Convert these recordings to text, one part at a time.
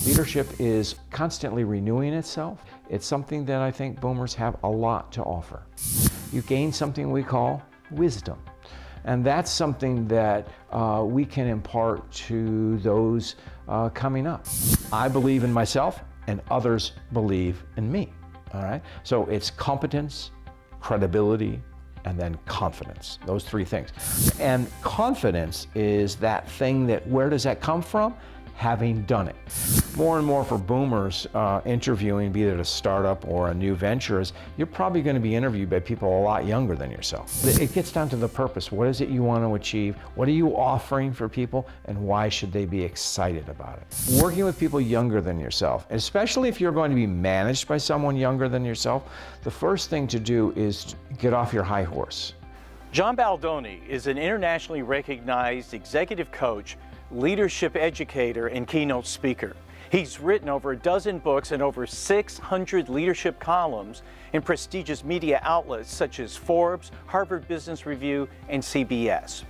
Leadership is constantly renewing itself. It's something that I think boomers have a lot to offer. You gain something we call wisdom. And that's something that we can impart to those coming up. I believe in myself and others believe in me, all right? So it's competence, credibility, and then confidence, those three things. And confidence is that thing that, where does that come from? Having done it. More and more for boomers interviewing, be it a startup or a new venture, is you're probably going to be interviewed by people a lot younger than yourself. It gets down to the purpose. What is it you want to achieve? What are you offering for people? And why should they be excited about it? Working with people younger than yourself, especially if you're going to be managed by someone younger than yourself, the first thing to do is get off your high horse. John Baldoni is an internationally recognized executive coach, leadership educator, and keynote speaker. He's written over a dozen books and over 600 leadership columns in prestigious media outlets such as Forbes, Harvard Business Review, and CBS.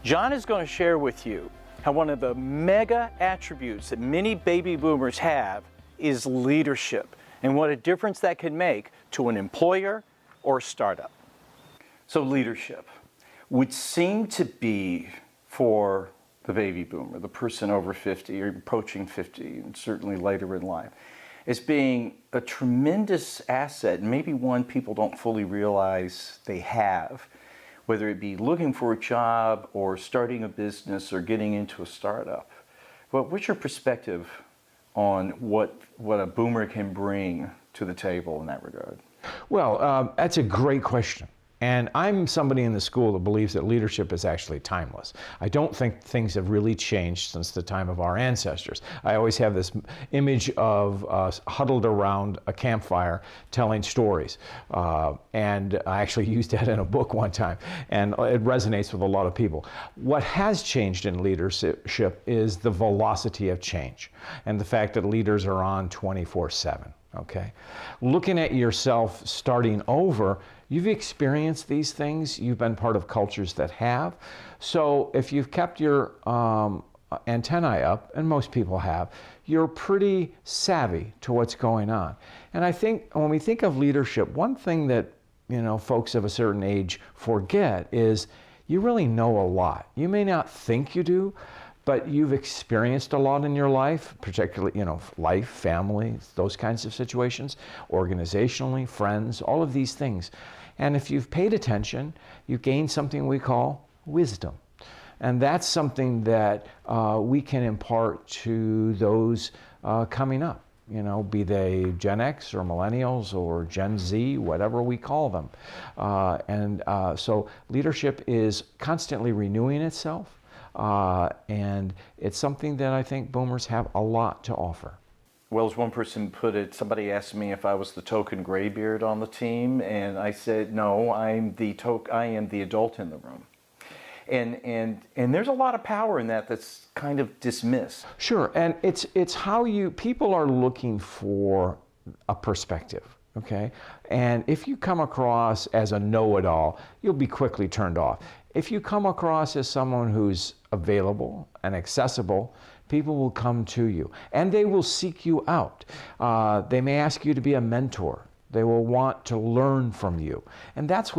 John is going to share with you how one of the mega attributes that many baby boomers have is leadership, and what a difference that can make to an employer or startup. So leadership would seem to be, for the baby boomer, the person over 50 or approaching 50, and certainly later in life, as being a tremendous asset, and maybe one people don't fully realize they have, whether it be looking for a job or starting a business or getting into a startup. Well, what's your perspective on what a boomer can bring to the table in that regard? Well, that's a great question. And I'm somebody in the school that believes that leadership is actually timeless. I don't think things have really changed since the time of our ancestors. I always have this image of us huddled around a campfire telling stories. And I actually used that in a book one time, and it resonates with a lot of people. What has changed in leadership is the velocity of change and the fact that leaders are on 24/7. Okay? Looking at yourself starting over, you've experienced these things, you've been part of cultures that have. So if you've kept your antennae up, and most people have, you're pretty savvy to what's going on. And I think when we think of leadership, one thing that folks of a certain age forget is you really know a lot. You may not think you do, but you've experienced a lot in your life, particularly, life, family, those kinds of situations, organizationally, friends, all of these things. And if you've paid attention, you gain something we call wisdom. And that's something that we can impart to those coming up, be they Gen X or millennials or Gen Z, whatever we call them. So leadership is constantly renewing itself. And it's something that I think boomers have a lot to offer. Well, as one person put it, somebody asked me if I was the token graybeard on the team, and I said, no, I am the adult in the room. And there's a lot of power in that that's kind of dismissed. Sure, and it's how people are looking for a perspective. Okay, and if you come across as a know-it-all, you'll be quickly turned off. If you come across as someone who's available and accessible, people will come to you and they will seek you out. They may ask you to be a mentor. They will want to learn from you. And that's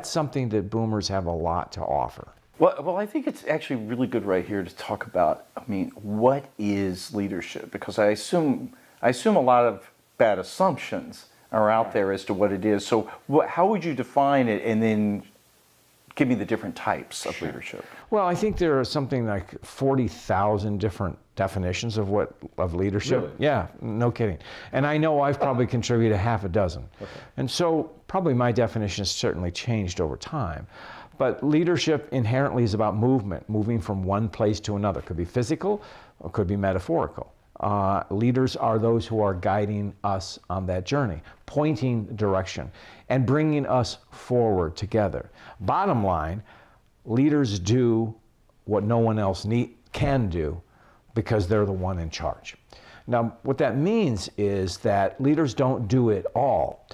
something that boomers have a lot to offer. Well, I think it's actually really good right here to talk about, what is leadership? Because I assume a lot of bad assumptions are out there as to what it is. So how would you define it, and then give me the different types of leadership? Well, I think there are something like 40,000 different definitions of leadership. Really? Yeah, no kidding. And I know I've probably contributed half a dozen. Okay. And so probably my definition has certainly changed over time. But leadership inherently is about movement, moving from one place to another. It could be physical or it could be metaphorical. Leaders are those who are guiding us on that journey, pointing direction, and bringing us forward together. Bottom line, leaders do what no one else can do because they're the one in charge. Now, what that means is that leaders don't do it all.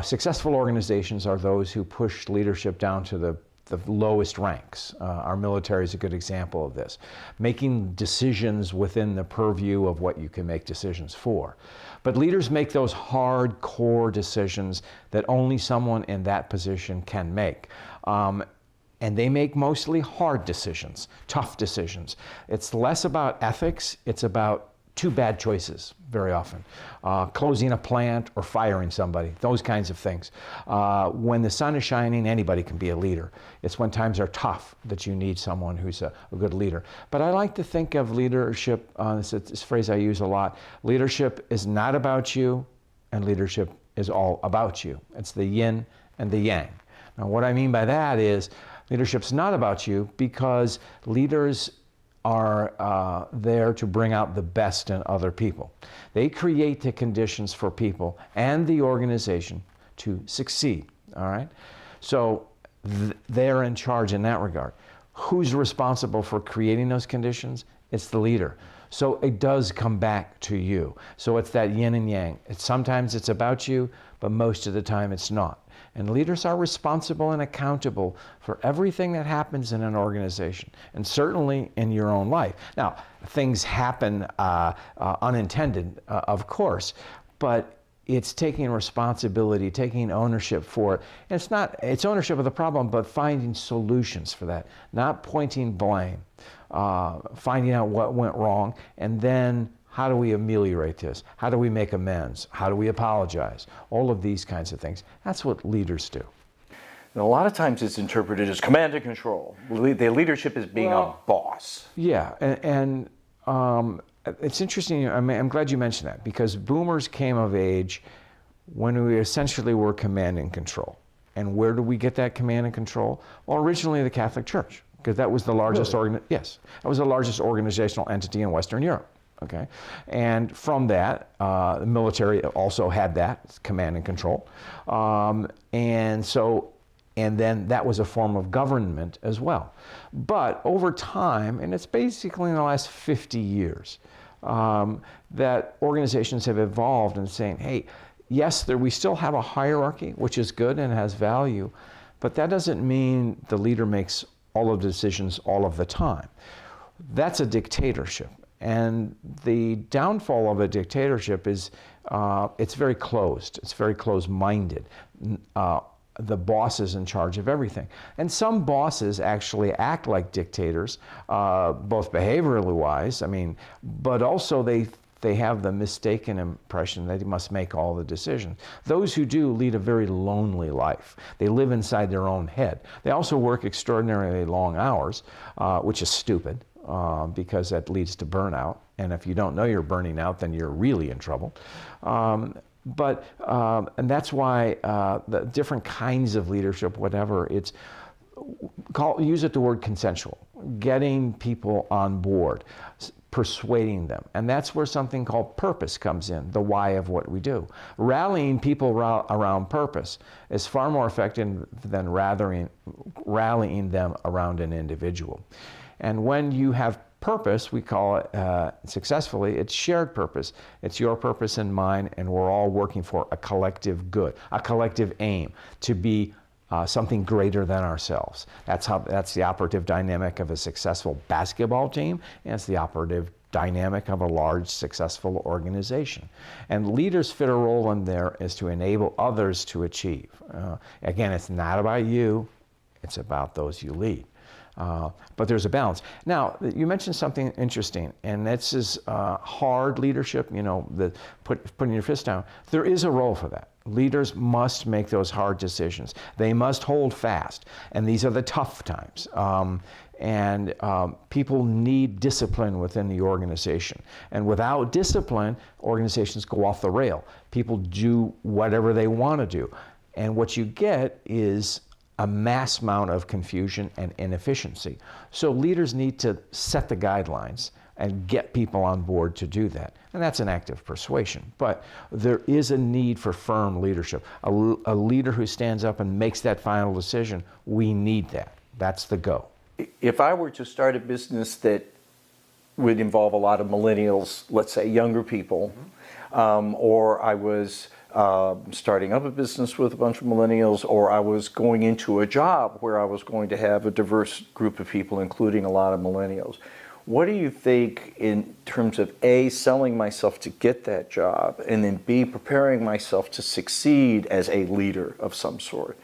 Successful organizations are those who push leadership down to the the lowest ranks. Our military is a good example of this. Making decisions within the purview of what you can make decisions for. But leaders make those hard core decisions that only someone in that position can make. And they make mostly hard decisions, tough decisions. It's less about ethics, it's about two bad choices very often. Closing a plant or firing somebody, those kinds of things. When the sun is shining, anybody can be a leader. It's when times are tough that you need someone who's a good leader. But I like to think of leadership, this phrase I use a lot, leadership is not about you, and leadership is all about you. It's the yin and the yang. Now what I mean by that is, leadership's not about you because leaders are there to bring out the best in other people. They create the conditions for people and the organization to succeed, all right? So they're in charge in that regard. Who's responsible for creating those conditions? It's the leader. So it does come back to you. So it's that yin and yang. Sometimes it's about you, but most of the time it's not. And leaders are responsible and accountable for everything that happens in an organization, and certainly in your own life. Now, things happen unintended, of course, but it's taking responsibility, taking ownership for it. And it's ownership of the problem, but finding solutions for that, not pointing blame, finding out what went wrong, and then how do we ameliorate this? How do we make amends? How do we apologize? All of these kinds of things. That's what leaders do. And a lot of times it's interpreted as command and control. The leadership is being a boss. Yeah, and it's interesting. I'm glad you mentioned that, because boomers came of age when we essentially were command and control. And where do we get that command and control? Well, originally the Catholic Church, because that was the largest that was the largest organizational entity in Western Europe. Okay, and from that, the military also had that command and control, and then that was a form of government as well. But over time, and it's basically in the last 50 years, that organizations have evolved and saying, hey, yes, we still have a hierarchy, which is good and has value, but that doesn't mean the leader makes all of the decisions all of the time. That's a dictatorship. And the downfall of a dictatorship is it's very closed. It's very closed-minded. The boss is in charge of everything. And some bosses actually act like dictators, both behaviorally wise, but also they have the mistaken impression that they must make all the decisions. Those who do lead a very lonely life. They live inside their own head. They also work extraordinarily long hours, which is stupid. Because that leads to burnout. And if you don't know you're burning out, then you're really in trouble. And that's why the different kinds of leadership, whatever, use it the word consensual, getting people on board, persuading them. And that's where something called purpose comes in, the why of what we do. Rallying people around purpose is far more effective than rallying them around an individual. And when you have purpose, we call it successfully, it's shared purpose. It's your purpose and mine, and we're all working for a collective good, a collective aim to be something greater than ourselves. That's the operative dynamic of a successful basketball team, and it's the operative dynamic of a large, successful organization. And leaders fit a role in there is to enable others to achieve. Again, it's not about you, it's about those you lead. But there's a balance. Now, you mentioned something interesting, and this is hard leadership, putting your fist down. There is a role for that. Leaders must make those hard decisions. They must hold fast, and these are the tough times. People need discipline within the organization. And without discipline, organizations go off the rail. People do whatever they want to do. And what you get is a mass amount of confusion and inefficiency. So leaders need to set the guidelines and get people on board to do that. And that's an act of persuasion. But there is a need for firm leadership. A leader who stands up and makes that final decision, we need that. That's the go. If I were to start a business that would involve a lot of millennials, let's say younger people, or I was starting up a business with a bunch of millennials, or I was going into a job where I was going to have a diverse group of people, including a lot of millennials. What do you think in terms of A, selling myself to get that job, and then B, preparing myself to succeed as a leader of some sort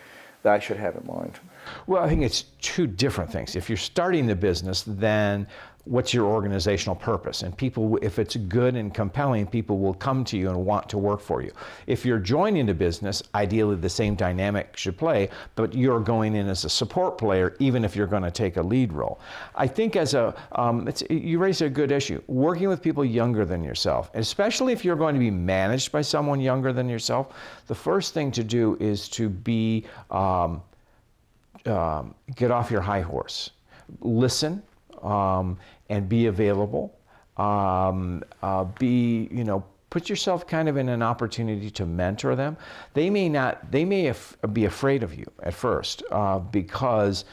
that I should have in mind? Well, I think it's two different things. If you're starting the business, then what's your organizational purpose? And people, if it's good and compelling, people will come to you and want to work for you. If you're joining the business, ideally the same dynamic should play, but you're going in as a support player, even if you're going to take a lead role. I think you raise a good issue. Working with people younger than yourself, especially if you're going to be managed by someone younger than yourself, the first thing to do is to be, get off your high horse. Listen. And be available. Put yourself kind of in an opportunity to mentor them. They may be afraid of you at first because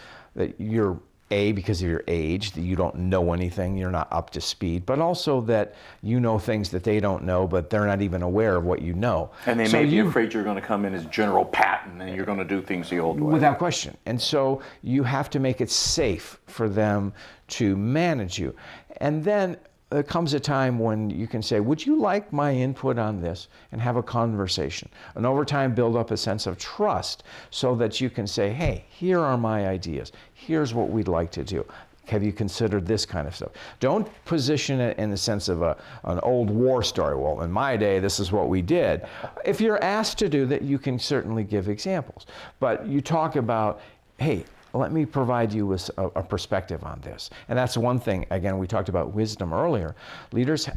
because of your age, that you don't know anything, you're not up to speed, but also that you know things that they don't know, but they're not even aware of what you know. And they may be afraid you're going to come in as General Patton and you're going to do things the old way. Without question. And so you have to make it safe for them to manage you. And then there comes a time when you can say, would you like my input on this? And have a conversation. And over time, build up a sense of trust so that you can say, hey, here are my ideas. Here's what we'd like to do. Have you considered this kind of stuff? Don't position it in the sense of an old war story. Well, in my day, this is what we did. If you're asked to do that, you can certainly give examples. But you talk about, hey, let me provide you with a perspective on this. And that's one thing, again, we talked about wisdom earlier. Leaders,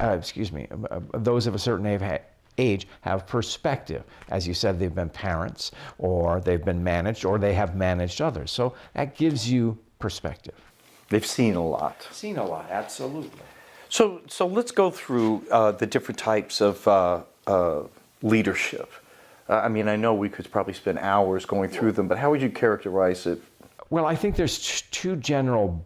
those of a certain age have perspective. As you said, they've been parents, or they've been managed, or they have managed others. So that gives you perspective. They've seen a lot. Seen a lot, absolutely. So let's go through the different types of leadership. I know we could probably spend hours going through them, but how would you characterize it? Well, I think there's two general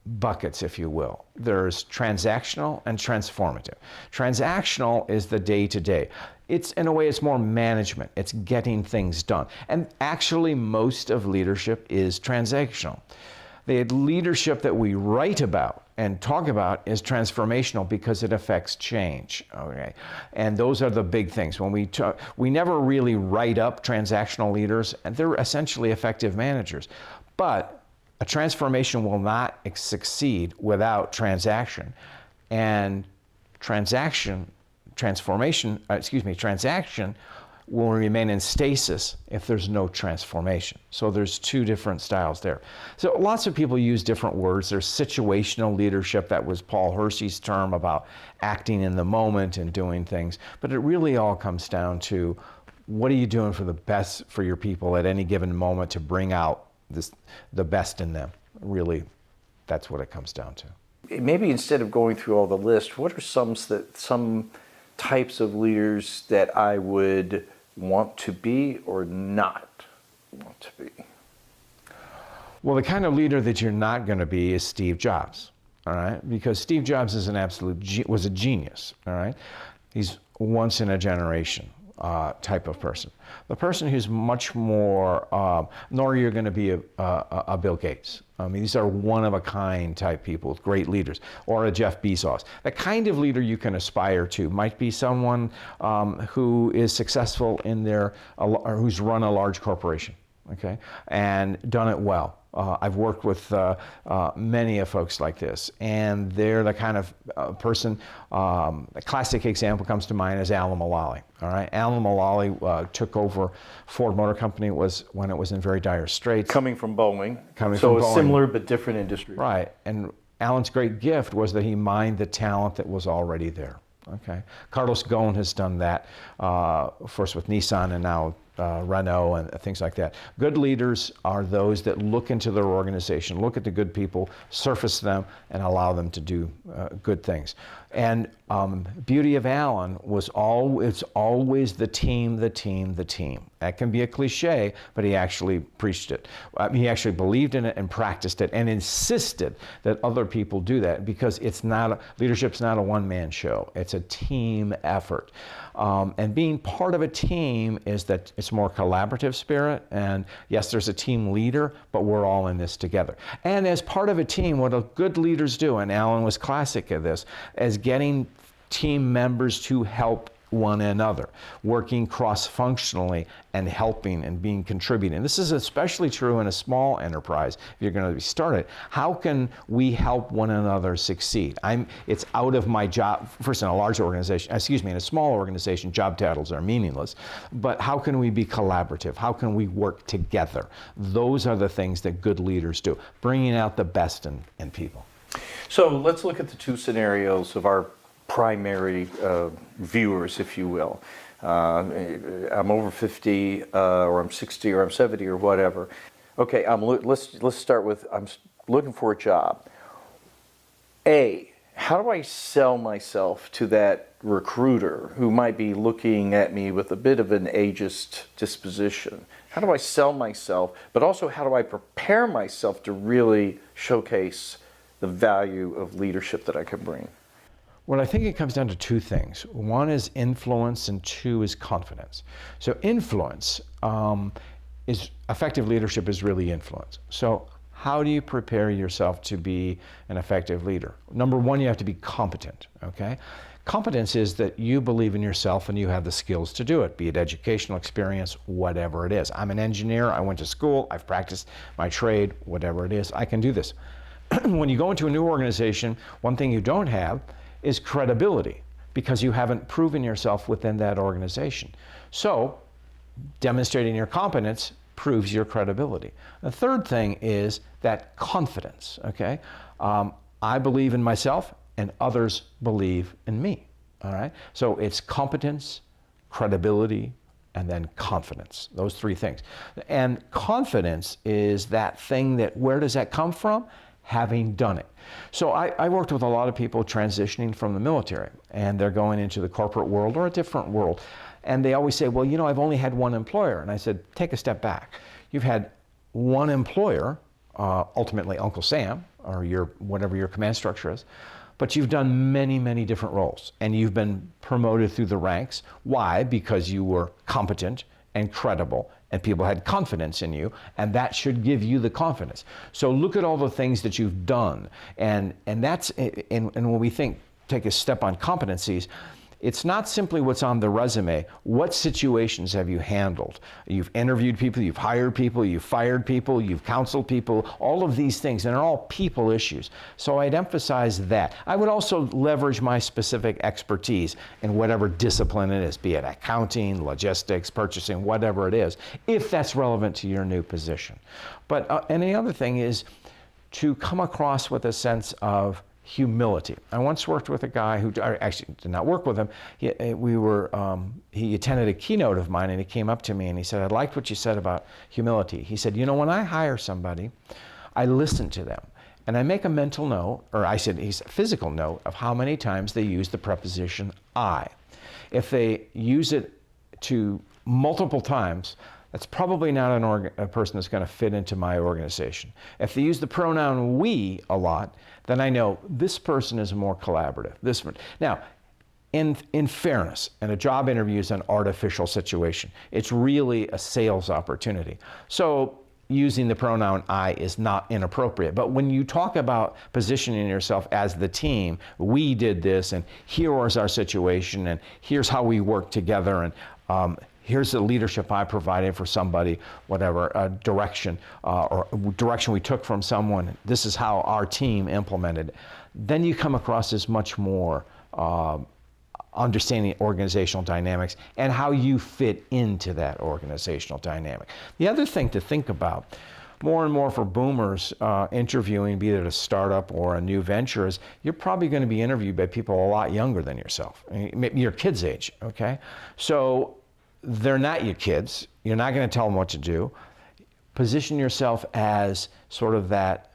buckets, if you will. There's transactional and transformative. Transactional is the day-to-day. It's, in a way, it's more management. It's getting things done. And actually, most of leadership is transactional. The leadership that we write about and talk about is transformational because it affects change, okay? And those are the big things. When we never really write up transactional leaders, and they're essentially effective managers. But a transformation will not succeed without transaction. And transaction will remain in stasis if there's no transformation. So there's two different styles there. So lots of people use different words. There's situational leadership. That was Paul Hershey's term about acting in the moment and doing things. But it really all comes down to, what are you doing for the best for your people at any given moment to bring out the best in them? Really, that's what it comes down to. Maybe instead of going through all the list, what are some types of leaders that I would want to be or not want to be? Well, the kind of leader that you're not going to be is Steve Jobs, all right? Because Steve Jobs is was a genius, all right? He's once in a generation type of person. The person who's much more, nor you're going to be a Bill Gates. These are one-of-a-kind type people, great leaders, or a Jeff Bezos. The kind of leader you can aspire to might be someone who is successful or who's run a large corporation, okay, and done it well. I've worked with many of folks like this, and they're the kind of person. A classic example comes to mind is Alan Mulally. All right, Alan Mulally took over Ford Motor Company when it was in very dire straits. Coming from Boeing. So a similar but different industry. Right, and Alan's great gift was that he mined the talent that was already there. Okay, Carlos Ghosn has done that, first with Nissan and now Renault and things like that. Good leaders are those that look into their organization, look at the good people, surface them, and allow them to do good things. And beauty of Alan was always the team, the team, the team. That can be a cliche, but he actually preached it. He actually believed in it and practiced it and insisted that other people do that, because leadership's not a one-man show. It's a team effort. And being part of a team is that it's more collaborative spirit. And yes, there's a team leader, but we're all in this together. And as part of a team, what good leaders do, and Alan was classic of this, is getting team members to help one another, working cross-functionally and helping and being contributing. This is especially true in a small enterprise. If you're going to be started, how can we help one another succeed? It's out of my job. First, in a large organization, in a small organization, job titles are meaningless. But how can we be collaborative? How can we work together? Those are the things that good leaders do, bringing out the best in people. So let's look at the two scenarios of our primary viewers, if you will. I'm over 50, or I'm 60, or I'm 70, or whatever. Okay, let's start with, I'm looking for a job. How do I sell myself to that recruiter who might be looking at me with a bit of an ageist disposition? How do I sell myself, but also how do I prepare myself to really showcase the value of leadership that I can bring? Well, I think it comes down to two things. One is influence, and two is confidence. So influence effective leadership is really influence. So how do you prepare yourself to be an effective leader? Number one, you have to be competent, okay? Competence is that you believe in yourself and you have the skills to do it, be it educational experience, whatever it is. I'm an engineer, I went to school, I've practiced my trade, whatever it is, I can do this. When you go into a new organization, one thing you don't have is credibility, because you haven't proven yourself within that organization. So demonstrating your competence proves your credibility. The third thing is that confidence, okay? I believe in myself and others believe in me, all right? So it's competence, credibility, and then confidence, those three things. And confidence is that thing that, where does that come from? Having done it. So I worked with a lot of people transitioning from the military, and they're going into the corporate world or a different world. And they always say, well, you know, I've only had one employer. And I said, take a step back. You've had one employer, ultimately Uncle Sam, or whatever your command structure is, but you've done many, many different roles, and you've been promoted through the ranks. Why? Because you were competent and credible, and people had confidence in you, and that should give you the confidence. So look at all the things that you've done, and that's, and when we take a step on competencies, it's not simply what's on the resume. What situations have you handled? You've interviewed people, you've hired people, you've fired people, you've counseled people, all of these things, and they're all people issues. So I'd emphasize that. I would also leverage my specific expertise in whatever discipline it is, be it accounting, logistics, purchasing, whatever it is, if that's relevant to your new position. But and the other thing is to come across with a sense of humility. I once worked with a guy who, I actually did not work with him. He attended a keynote of mine, and he came up to me and he said, I liked what you said about humility. He said, you know, when I hire somebody, I listen to them and I make a mental note, or I said, he's a physical note of how many times they use the preposition I. If they use it to multiple times, that's probably not a person that's going to fit into my organization. If they use the pronoun we a lot, then I know this person is more collaborative. Now, in fairness, and a job interview is an artificial situation. It's really a sales opportunity. So using the pronoun I is not inappropriate. But when you talk about positioning yourself as the team, we did this, and here was our situation, and here's how we work together, and here's the leadership I provided for somebody, whatever, direction, or direction we took from someone. This is how our team implemented. Then you come across as much more understanding organizational dynamics and how you fit into that organizational dynamic. The other thing to think about, more and more for boomers interviewing, be it a startup or a new venture, is you're probably going to be interviewed by people a lot younger than yourself, maybe your kid's age, okay? So they're not your kids. You're not going to tell them what to do. Position yourself as sort of that,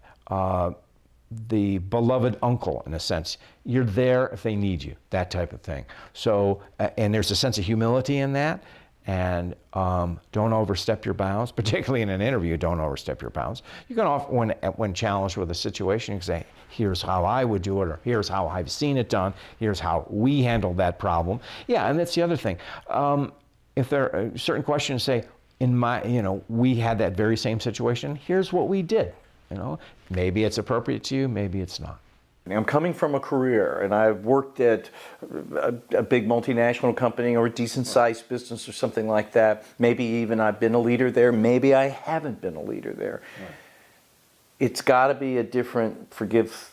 the beloved uncle, in a sense. You're there if they need you, that type of thing. So, and there's a sense of humility in that, and don't overstep your bounds, particularly in an interview. Don't overstep your bounds. You can often, when challenged with a situation, you can say, here's how I would do it, or here's how I've seen it done, here's how we handled that problem. Yeah, and that's the other thing. If there are certain questions, say, we had that very same situation, here's what we did. Maybe it's appropriate to you, maybe it's not. I'm coming from a career, and I've worked at a big multinational company or a decent-sized business or something like that. Maybe even I've been a leader there. Maybe I haven't been a leader there. Right. It's got to be a different, forgive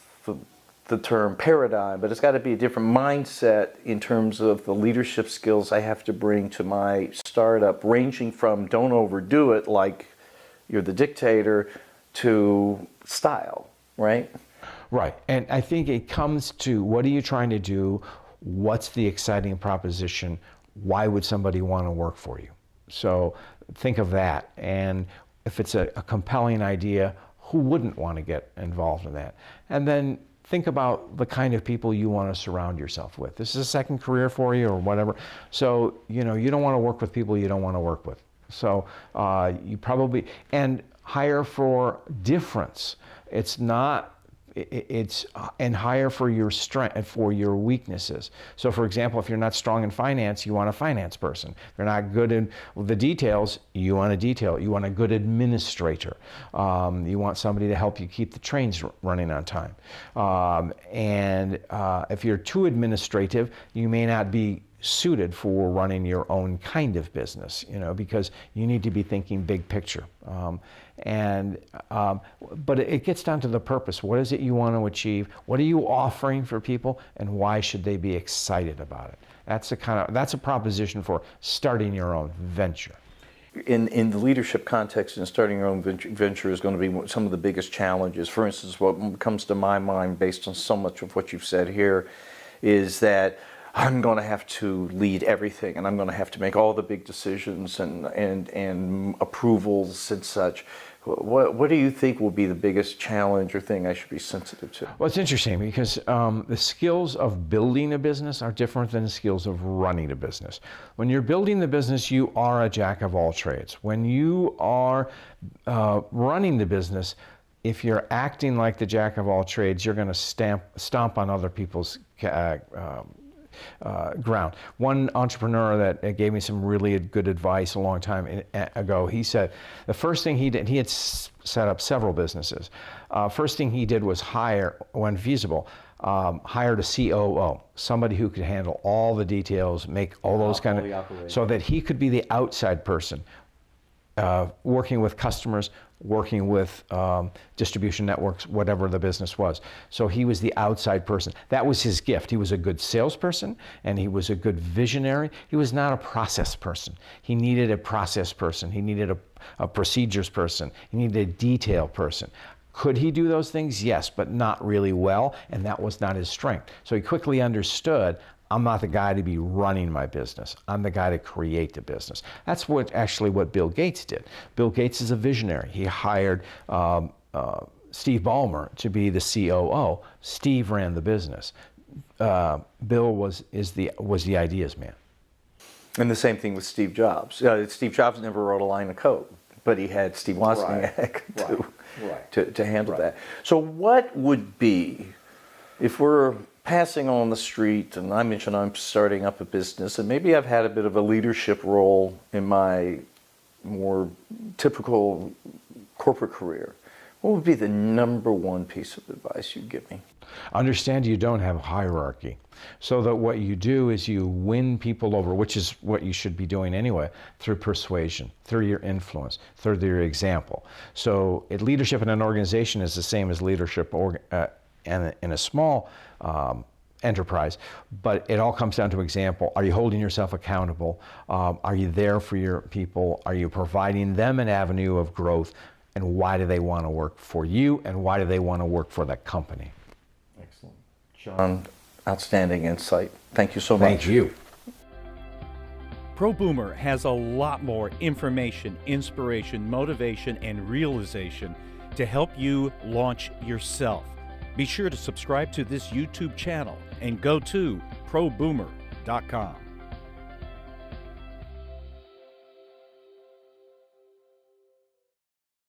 the term, paradigm, but it's got to be a different mindset in terms of the leadership skills I have to bring to my startup, ranging from don't overdo it like you're the dictator to style, right? Right, and I think it comes to what are you trying to do, what's the exciting proposition, why would somebody want to work for you? So think of that, and if it's a compelling idea, who wouldn't want to get involved in that? And then think about the kind of people you want to surround yourself with. This is a second career for you or whatever, so you don't want to work with people you don't want to work with. So you probably, and hire for difference. And hire for your strength and for your weaknesses. So for example, if you're not strong in finance, you want a finance person. If you're not good in the details, you want a good administrator. You want somebody to help you keep the trains running on time. If you're too administrative, you may not be suited for running your own kind of business, because you need to be thinking big picture. But it gets down to the purpose. What is it you want to achieve? What are you offering for people, and why should they be excited about it? That's a proposition for starting your own venture. In the leadership context, and starting your own venture is going to be some of the biggest challenges. For instance, what comes to my mind based on so much of what you've said here is that I'm going to have to lead everything, and I'm going to have to make all the big decisions and approvals and such. What do you think will be the biggest challenge or thing I should be sensitive to? Well, it's interesting because the skills of building a business are different than the skills of running a business. When you're building the business, you are a jack of all trades. When you are running the business, if you're acting like the jack of all trades, you're going to stomp on other people's ground. One entrepreneur that gave me some really good advice a long time ago, he said the first thing he did, he had set up several businesses. First thing he did was hire, when feasible, hired a COO, somebody who could handle all the details, make all those so that he could be the outside person, working with customers, working with distribution networks, whatever the business was. So he was the outside person. That was his gift. He was a good salesperson, and he was a good visionary. He was not a process person. He needed a process person. He needed a procedures person. He needed a detail person. Could he do those things? Yes, but not really well, and that was not his strength. So he quickly understood, I'm not the guy to be running my business. I'm the guy to create the business. That's what Bill Gates did. Bill Gates is a visionary. He hired Steve Ballmer to be the COO. Steve ran the business. Bill was the ideas man. And the same thing with Steve Jobs. Steve Jobs never wrote a line of code, but he had Steve Wozniak to handle that. So what would be, if we're passing on the street, and I mentioned I'm starting up a business, and maybe I've had a bit of a leadership role in my more typical corporate career, what would be the number one piece of advice you'd give me? Understand you don't have a hierarchy. So that what you do is you win people over, which is what you should be doing anyway, through persuasion, through your influence, through your example. So leadership in an organization is the same as leadership in a small enterprise, but it all comes down to example. Are you holding yourself accountable? Are you there for your people? Are you providing them an avenue of growth? And why do they want to work for you? And why do they want to work for that company? Excellent. John, outstanding insight. Thank you so much. Thank you. ProBoomer has a lot more information, inspiration, motivation, and realization to help you launch yourself. Be sure to subscribe to this YouTube channel and go to ProBoomer.com.